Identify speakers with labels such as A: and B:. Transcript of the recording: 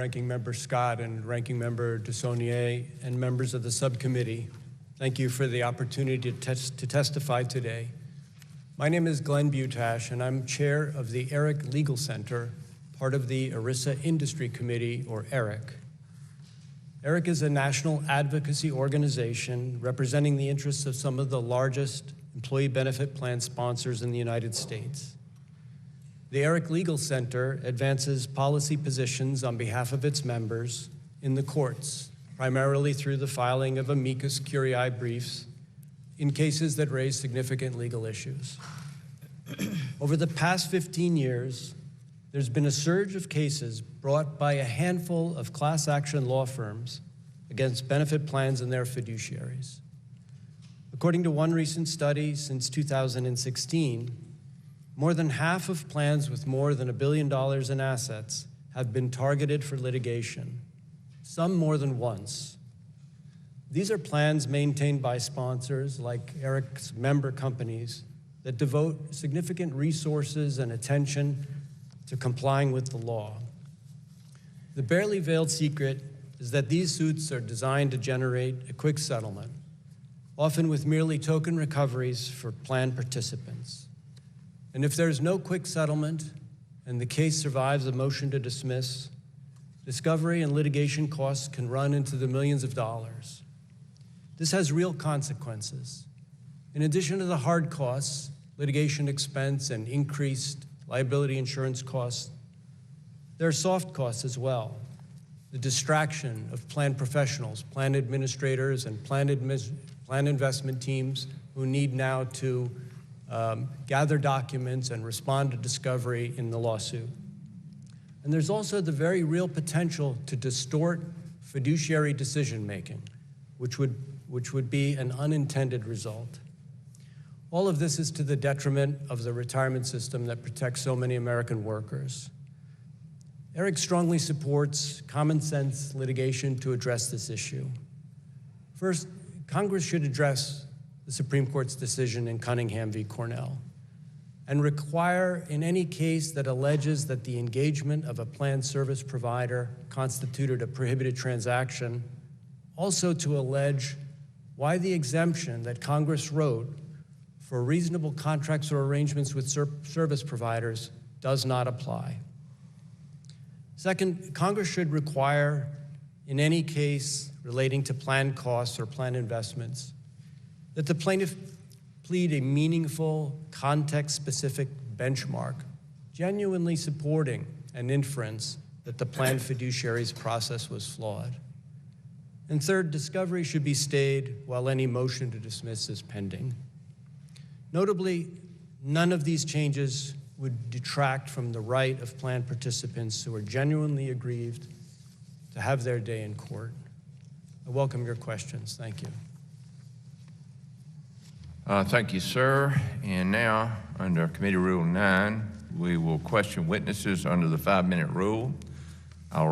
A: Ranking Member Scott and Ranking Member DeSaulnier and members of the subcommittee. Thank you for the opportunity to testify today. My name is Glenn Butash, and I'm chair of the ERIC Legal Center, part of the ERISA Industry Committee, or ERIC. ERIC is a national advocacy organization representing the interests of some of the largest employee benefit plan sponsors in the United States. The ERIC Legal Center advances policy positions on behalf of its members in the courts, primarily through the filing of amicus curiae briefs in cases that raise significant legal issues. Over the past 15 years, there's been a surge of cases brought by a handful of class action law firms against benefit plans and their fiduciaries. According to one recent study, since 2016, more than half of plans with more than $1 billion in assets have been targeted for litigation, some more than once. These are plans maintained by sponsors like ERIC's member companies that devote significant resources and attention to complying with the law. The barely veiled secret is that these suits are designed to generate a quick settlement, often with merely token recoveries for plan participants. And if there's no quick settlement and the case survives a motion to dismiss, discovery and litigation costs can run into the millions of dollars. This has real consequences. In addition to the hard costs, litigation expense and increased liability insurance costs, there are soft costs as well. The distraction of plan professionals, plan administrators, and plan investment teams who need now to gather documents and respond to discovery in the lawsuit. And there's also the very real potential to distort fiduciary decision-making, which would be an unintended result. All of this is to the detriment of the retirement system that protects so many American workers. ERIC strongly supports common sense litigation to address this issue. First, Congress should address the Supreme Court's decision in Cunningham v. Cornell and require, in any case that alleges that the engagement of a planned service provider constituted a prohibited transaction, also to allege why the exemption that Congress wrote for reasonable contracts or arrangements with service providers does not apply. Second, Congress should require, in any case relating to plan costs or plan investments, that the plaintiff plead a meaningful, context-specific benchmark, genuinely supporting an inference that the planned fiduciary's process was flawed. And third, discovery should be stayed while any motion to dismiss is pending. Notably, none of these changes would detract from the right of plan participants who are genuinely aggrieved to have their day in court. I welcome your questions. Thank you.
B: Thank you, sir. And now, under Committee Rule 9, we will question witnesses under the 5-minute rule. I will